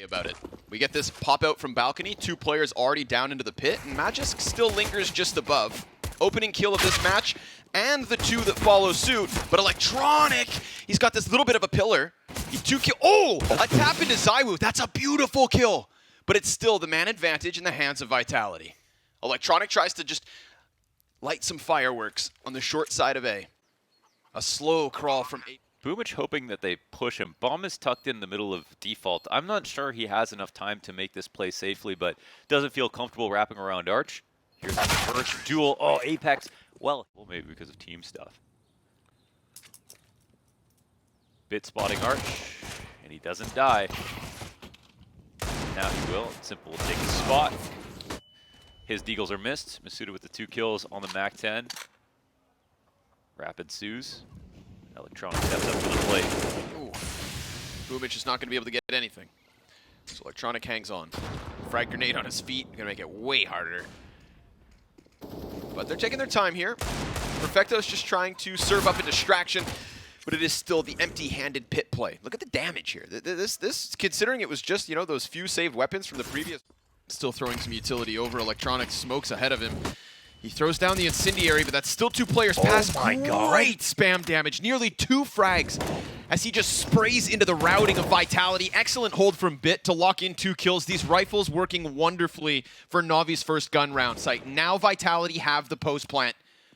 about it. We get this pop out from balcony, 2 players already down into the pit, and Magisk still lingers just above. Opening kill of this match, and the 2 that follow suit, but Electronic, he's got this little bit of a pillar. He 2 kill, oh! A tap into ZywOo, that's a beautiful kill! But it's still the man advantage in the hands of Vitality. Electronic tries to just light some fireworks on the short side of A. A slow crawl from A. Boomich hoping that they push him. Bomb is tucked in the middle of default. I'm not sure he has enough time to make this play safely, but doesn't feel comfortable wrapping around Arch. Here's the first duel. Oh, Apex. Well, maybe because of team stuff. Bit spotting Arch, and he doesn't die. Now he will. Simple will take his spot. His deagles are missed. Masuda with the 2 kills on the MAC-10. Rapid Suze. Electronic steps up to the plate. Ooh. Boomich is not going to be able to get anything. So Electronic hangs on. Frag grenade on his feet. Going to make it way harder. But they're taking their time here. Perfecto is just trying to serve up a distraction, but it is still the empty-handed pit play. Look at the damage here. This, considering it was just, you know, those few saved weapons from the previous. Still throwing some utility over. Electronic smokes ahead of him. He throws down the incendiary, but that's still 2 players past. Oh my God. Great spam damage. Nearly 2 frags as he just sprays into the routing of Vitality. Excellent hold from Bit to lock in 2 kills. These rifles working wonderfully for NaVi's first gun round site. Now Vitality have the post plant.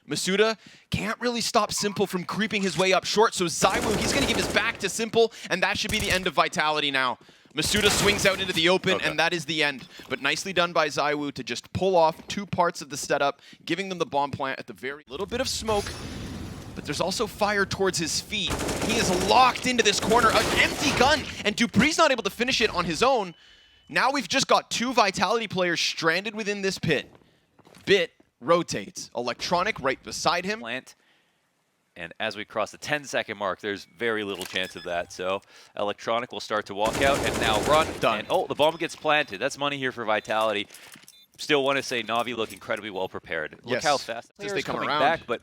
Masuda can't really stop Simple from creeping his way up short, so ZywOo, he's going to give his back to Simple, and that should be the end of Vitality now. Masuda swings out into the open, and that is the end. But nicely done by ZywOo to just pull off 2 parts of the setup, giving them the bomb plant at the very little bit of smoke. But there's also fire towards his feet. He is locked into this corner, an empty gun, and dupreeh's not able to finish it on his own. Now we've just got 2 Vitality players stranded within this pit. Bit rotates. Electronic right beside him. Plant. And as we cross the 10-second mark, there's very little chance of that. So Electronic will start to walk out and now run. Done. And, oh, the bomb gets planted. That's money here for Vitality. Still want to say Navi look incredibly well prepared. Look how fast the players come coming around. back, but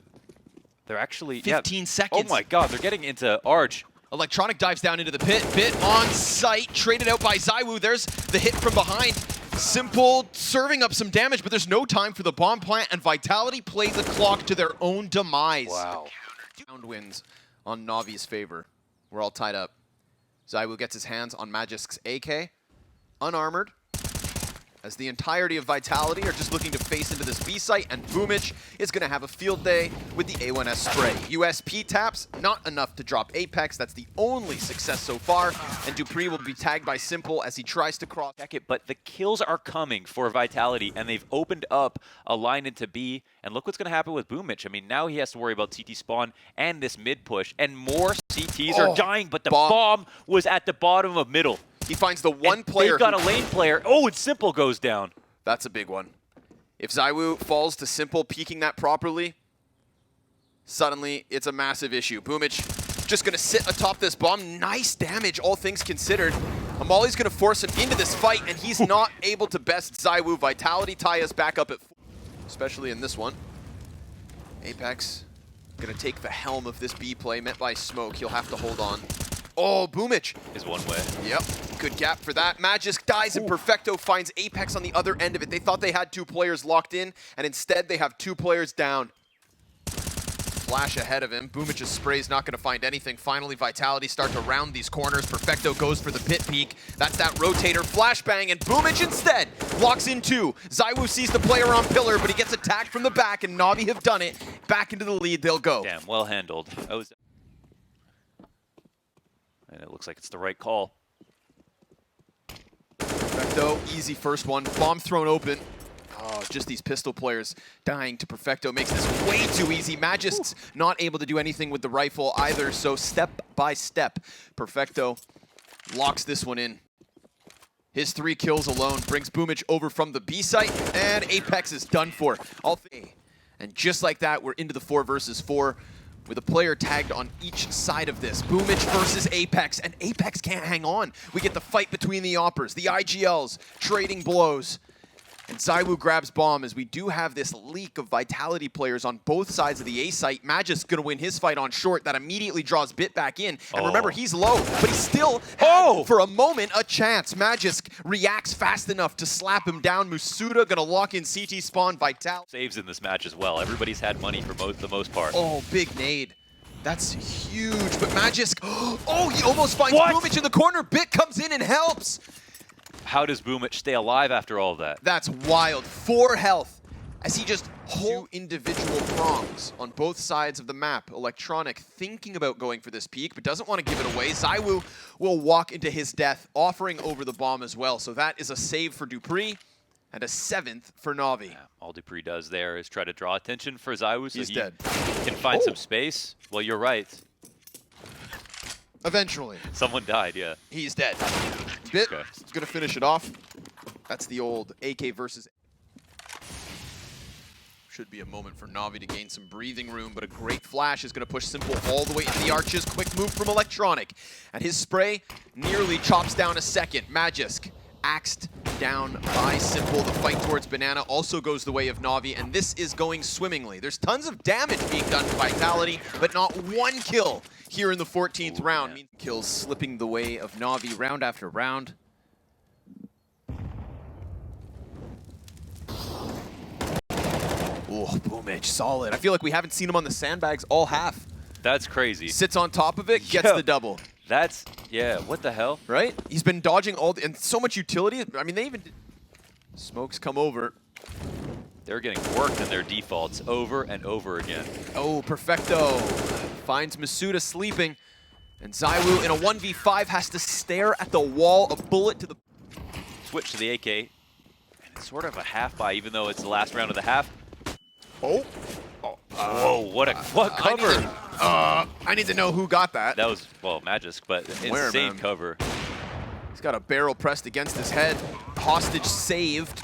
they're actually 15 seconds. Oh my God, they're getting into Arch. Electronic dives down into the pit. Bit on site, traded out by ZywOo. There's the hit from behind. Simple serving up some damage, but there's no time for the bomb plant, and Vitality play the clock to their own demise. Wow. Round wins on Navi's favor. We're all tied up. ZywOo gets his hands on Magisk's AK, unarmored, as the entirety of Vitality are just looking to face into this B site, and Boomich is going to have a field day with the A1S spray. USP taps, not enough to drop Apex. That's the only success so far, and dupreeh will be tagged by Simple as he tries to cross. Check it, but the kills are coming for Vitality, and they've opened up a line into B, and look what's going to happen with Boomich. I mean, now he has to worry about CT spawn and this mid push, and more CTs are dying, but the bomb was at the bottom of middle. He finds the one player. They've got a lane player. Oh, and Simple goes down. That's a big one. If ZywOo falls to Simple peeking that properly, suddenly it's a massive issue. Boomich just going to sit atop this bomb. Nice damage, all things considered. Amali's going to force him into this fight, and he's not able to best ZywOo. Vitality tie us back up at 4, especially in this one. Apex going to take the helm of this B play, met by smoke. He'll have to hold on. Oh, Boomich is one way. Yep, good gap for that. Magisk dies, and Perfecto finds Apex on the other end of it. They thought they had 2 players locked in, and instead they have 2 players down. Flash ahead of him. Boomich's spray's not going to find anything. Finally, Vitality start to round these corners. Perfecto goes for the pit peek. That's that rotator flashbang, and Boomich instead locks in 2. ZywOo sees the player on pillar, but he gets attacked from the back, and Navi have done it. Back into the lead, they'll go. Damn, well handled. And it looks like it's the right call. Perfecto, easy first one. Bomb thrown open. Oh, just these pistol players dying to Perfecto makes this way too easy. Magisk's not able to do anything with the rifle either, so step by step, Perfecto locks this one in. His 3 kills alone brings Boomich over from the B site, and Apex is done for. And just like that, we're into the 4 versus 4. With a player tagged on each side of this. Boomich versus Apex, and Apex can't hang on. We get the fight between the Oppers, the IGLs, trading blows. And ZywOo grabs bomb as we do have this leak of Vitality players on both sides of the A site. Magic's gonna win his fight on short. That immediately draws Bit back in. And remember, he's low, but he still had, for a moment, a chance. Magisk reacts fast enough to slap him down. Musuda gonna lock in CT spawn. Vitality saves in this match as well. Everybody's had money for the most part. Oh, big nade. That's huge, but Magisk, oh, he almost finds Boomich in the corner. Bit comes in and helps. How does Boomich stay alive after all of that? That's wild. 4 health as he just holds 2 individual prongs on both sides of the map. Electronic thinking about going for this peak, but doesn't want to give it away. ZywOo will walk into his death, offering over the bomb as well. So that is a save for dupreeh and a 7th for NaVi. Yeah, all dupreeh does there is try to draw attention for ZywOo so He's he dead. Can find some space. Well, you're right. Eventually. Someone died, yeah. He's dead. Bit is going to finish it off. That's the old AK versus... Should be a moment for NaVi to gain some breathing room, but a great flash is going to push Simple all the way into the arches. Quick move from Electronic. And his spray nearly chops down a second. Magisk axed down by Simple. The fight towards Banana also goes the way of NaVi, and this is going swimmingly. There's tons of damage being done to Vitality, but not one kill here in the 14th round. Man. Kills slipping the way of NaVi round after round. Oh, Boomich, solid. I feel like we haven't seen him on the sandbags all half. That's crazy. Sits on top of it, gets the double. That's, yeah, what the hell? Right? He's been dodging all and so much utility. I mean, they even smokes come over. They're getting worked in their defaults over and over again. Oh, Perfecto finds Musuda sleeping. And ZywOo in a 1v5 has to stare at the wall, a bullet to the... Switch to the AK. And it's sort of a half buy, even though it's the last round of the half. Oh. Whoa, what cover? I need to know who got that. That was, well, Magisk, but insane cover. He's got a barrel pressed against his head. Hostage saved.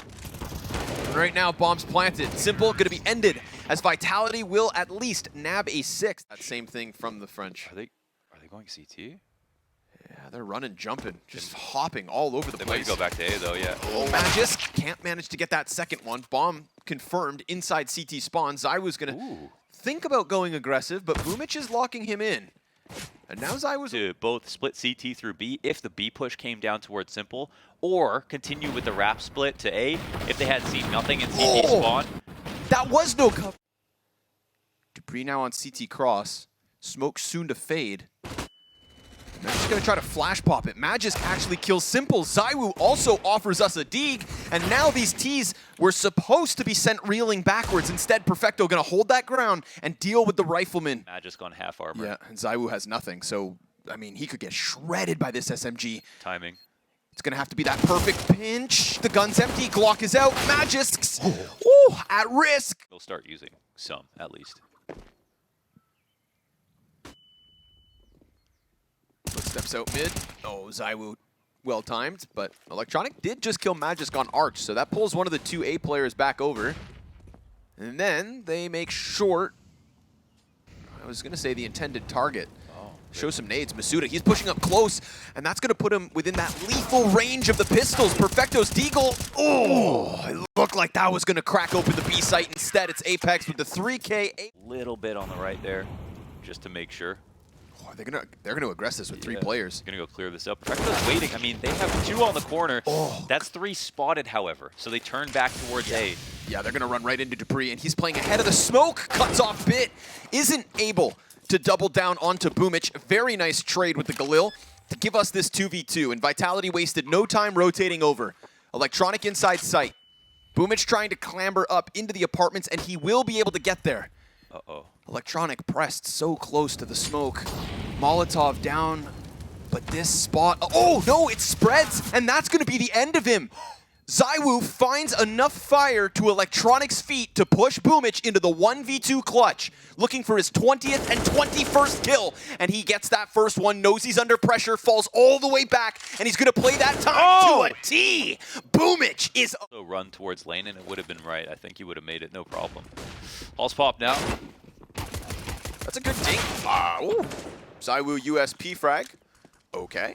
And right now, bomb's planted. Simple, gonna be ended, as Vitality will at least nab a 6th. That same thing from the French. Are they going CT? Yeah, they're running, jumping, just hopping all over the place. They might go back to A though, yeah. Oh, Magisk can't manage to get that second one. Bomb confirmed inside CT spawn. ZywOo's gonna think about going aggressive, but Boomich is locking him in. And now ZywOo's to both split CT through B if the B push came down towards Simple, or continue with the wrap split to A if they had seen nothing in CT spawn. That was no cover. dupreeh now on CT cross. Smoke soon to fade. Magic's gonna try to flash pop it. Magisk actually kills Simple. ZywOo also offers us a dig, and now these Ts were supposed to be sent reeling backwards. Instead, Perfecto gonna hold that ground and deal with the rifleman. Magisk on half armor. Yeah, and ZywOo has nothing, so, I mean, he could get shredded by this SMG. Timing. It's gonna have to be that perfect pinch. The gun's empty, Glock is out. Magisk's, ooh, at risk. They'll start using some, at least. Steps out mid. Oh, ZywOo well timed, but Electronic did just kill Magisk on Arch, so that pulls one of the 2 A players back over. And then they make short. I was gonna say the intended target. Show some nades. Musuda, he's pushing up close, and that's gonna put him within that lethal range of the pistols. Perfecto's deagle. Oh, it looked like that was gonna crack open the B site. Instead, it's Apex with the 3K. Little bit on the right there, just to make sure. Oh, they're gonna aggress this with 3 players. Gonna go clear this up. Perfecto's waiting. I mean, they have 2 on the corner. That's 3 spotted, however. So they turn back towards A. Yeah, they're gonna run right into dupreeh, and he's playing ahead of the smoke. Cuts off Bit. Isn't able to double down onto Boomich. Very nice trade with the Galil to give us this 2v2. And Vitality wasted no time rotating over. Electronic inside sight. Boomich trying to clamber up into the apartments, and he will be able to get there. Electronic pressed so close to the smoke. Molotov down, but this spot, oh no, it spreads, and that's gonna be the end of him. ZywOo finds enough fire to Electronic's feet to push Boomich into the 1v2 clutch, looking for his 20th and 21st kill, and he gets that first one, knows he's under pressure, falls all the way back, and he's gonna play that time to a T. Boomich is... Run towards lane, and it would have been right. I think he would have made it, no problem. Pulse pop now. That's a good ding. Ooh. ZywOo USP frag. Okay.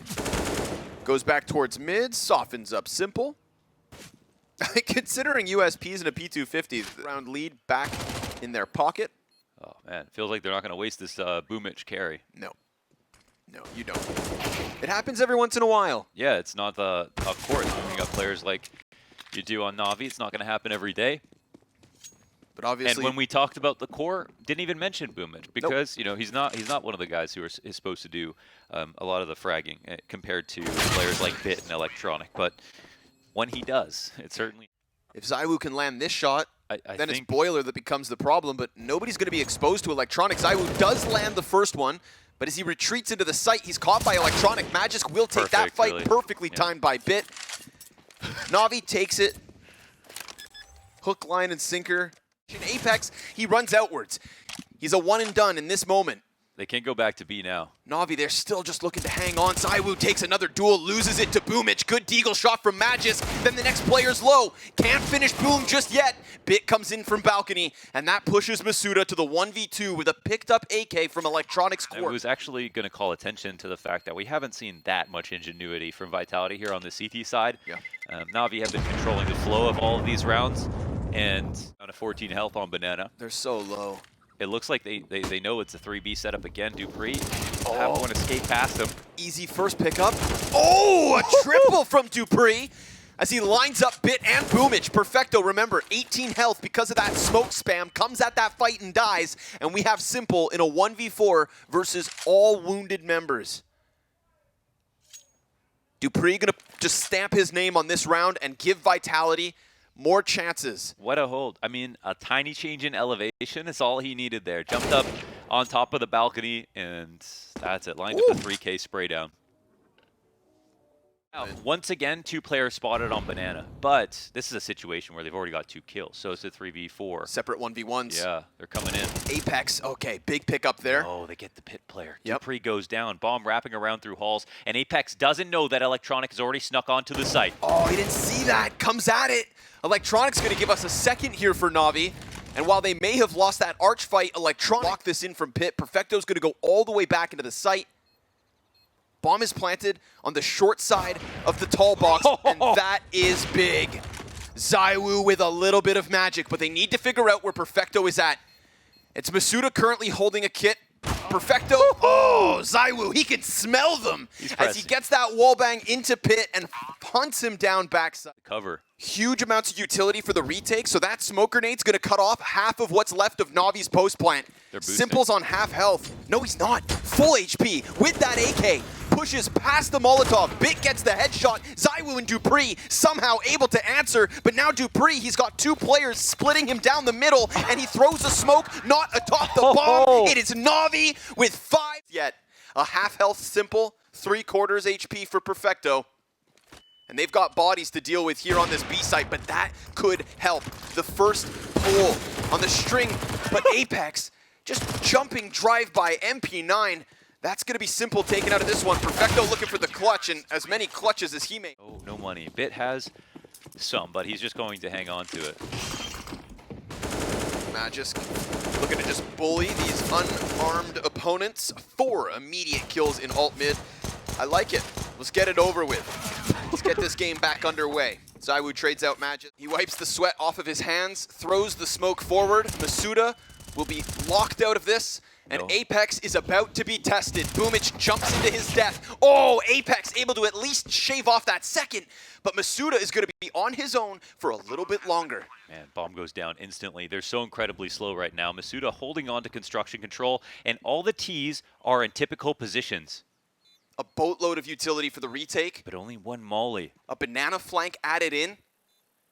Goes back towards mid, softens up Simple. Considering USPs and a P250 round lead back in their pocket. Oh man, feels like they're not going to waste this Boomich carry. No, you don't. It happens every once in a while. Yeah, it's not the, of course, when you got players like you do on NaVi, it's not going to happen every day. But obviously, and when we talked about the core, didn't even mention Boomich because you know he's not one of the guys who is supposed to do a lot of the fragging compared to players like Bit and Electronic. But when he does, it certainly. If ZywOo can land this shot, I then think it's Boiler that becomes the problem. But nobody's going to be exposed to Electronic. ZywOo does land the first one, but as he retreats into the site, he's caught by Electronic. Magisk will take that fight, really. perfectly timed by Bit. NaVi takes it. Hook, line, and sinker. In Apex, he runs outwards. He's a one and done in this moment. they can't go back to B now. NaVi, they're still just looking to hang on. ZywOo takes another duel, loses it to Boomich. Good deagle shot from Magisk. Then the next player's low. Can't finish Boom just yet. Bit comes in from balcony, and that pushes Masuda to the 1v2 with a picked up AK from Electronics I Corp. was actually going to call attention to the fact that we haven't seen that much ingenuity from Vitality here on the CT side. Yeah. NaVi have been controlling the flow of all of these rounds, and on a 14 health on Banana. They're so low. It looks like they know it's a 3B setup again. dupreeh have one escape past him. Easy first pickup. Oh, a triple from dupreeh as he lines up Bit and Boomich. Perfecto, remember, 18 health because of that smoke spam, comes at that fight and dies, and we have Simple in a 1v4 versus all wounded members. dupreeh gonna just stamp his name on this round and give Vitality more chances. What a hold. I mean, a tiny change in elevation is all he needed there. Jumped up on top of the balcony, and that's it. Lined up the 3K spray down. Now, once again, 2 players spotted on Banana, but this is a situation where they've already got 2 kills, so it's a 3v4. Separate 1v1s. Yeah, they're coming in. Apex, okay, big pickup there. Oh, they get the pit player. Yep. dupreeh goes down, bomb wrapping around through halls, and Apex doesn't know that Electronic has already snuck onto the site. Oh, he didn't see that. Comes at it. Electronic's going to give us a second here for NaVi. And while they may have lost that arch fight, Electronic lock this in from Pit. Perfecto's going to go all the way back into the site. Bomb is planted on the short side of the tall box, and that is big. ZywOo with a little bit of magic, but they need to figure out where Perfecto is at. It's Masuda currently holding a kit. Perfecto, oh, ZywOo, he can smell them as he gets that wallbang into Pit and hunts him down backside. Cover. Huge amounts of utility for the retake, so that smoke grenade's gonna cut off half of what's left of Navi's post plant. Simple's on half health. No, he's not. Full HP with that AK. Pushes past the Molotov. Bit gets the headshot. ZywOo and dupreeh somehow able to answer, but now dupreeh, he's got 2 players splitting him down the middle, and he throws a smoke not atop the bomb. It is NaVi with 5 yet. A half health Simple, 3/4 HP for Perfecto. And they've got bodies to deal with here on this B site, but that could help. The first pull on the string, but Apex just jumping drive-by MP9. That's going to be Simple taken out of this one. Perfecto looking for the clutch, and as many clutches as he made. Oh, no money. Bit has some, but he's just going to hang on to it. Magisk looking to just bully these unarmed opponents. 4 immediate kills in alt mid. I like it. Let's get it over with. Let's get this game back underway. ZywOo trades out Magisk. He wipes the sweat off of his hands, throws the smoke forward. Masuda will be locked out of this, and Apex is about to be tested. Boomich jumps into his death. Oh, Apex able to at least shave off that second, but Masuda is going to be on his own for a little bit longer. Man, bomb goes down instantly. They're so incredibly slow right now. Masuda holding on to construction control, and all the Ts are in typical positions. A boatload of utility for the retake. But only 1 molly. A banana flank added in.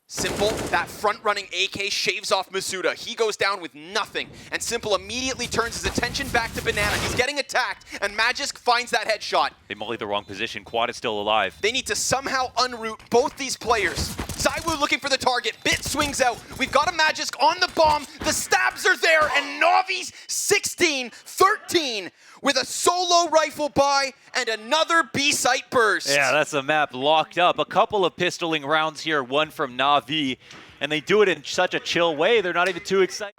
Simple, that front-running AK shaves off Masuda. He goes down with nothing, and Simple immediately turns his attention back to Banana. He's getting attacked, and Magisk finds that headshot. They molly the wrong position. Quad is still alive. They need to somehow unroot both these players. ZywOo looking for the target. Bit swings out. We've got a Magisk on the bomb. The stabs are there, and NaVi's 16-13 with a solo rifle buy and another B-site burst. Yeah, that's a map locked up. A couple of pistoling rounds here, one from NaVi, and they do it in such a chill way. They're not even too excited.